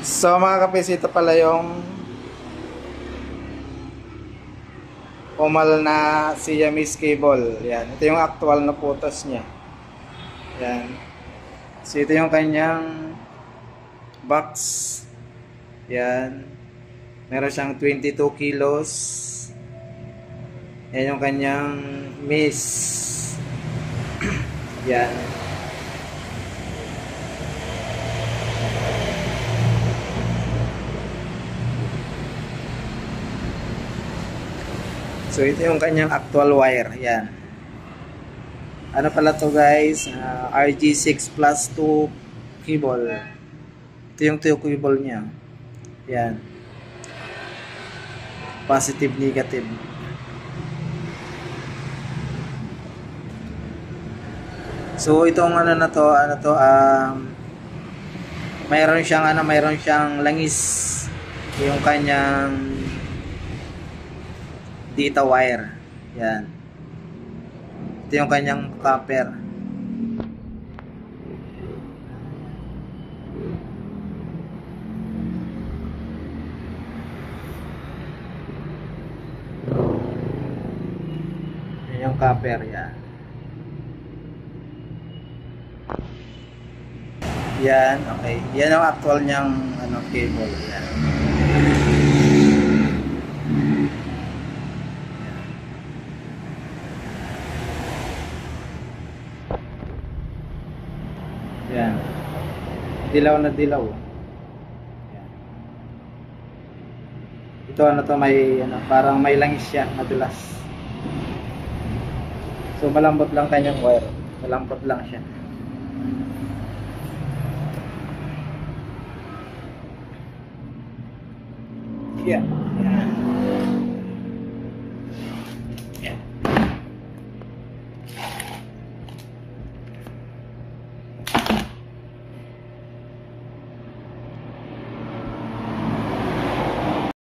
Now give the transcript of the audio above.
So mga kapis, ito pala yung umal na Siamese cable. Yan. Ito yung actual na putas niya. Yan. So ito yung kanyang box. Yan. Meron siyang 22 kilos. Yan yung kanyang miss. Yan. So ito yung kanyang actual wire. Yan. Ano pala to guys? RG6 plus 2 cable. Ito yung 2 cable niya. Yan. Positive, negative. So itong ano to, mayroon siyang langis yung kanyang data wire. Yan. Ito yung kanyang copper. Yan yung copper. Yan. Yan. Okay. Yan ang actual niyang cable. Yan. Yan. Dilaw na dilaw. Yan. Ito may parang may langis siya, madulas. So malambot lang kanyang wire. Malambot lang siya. Yeah.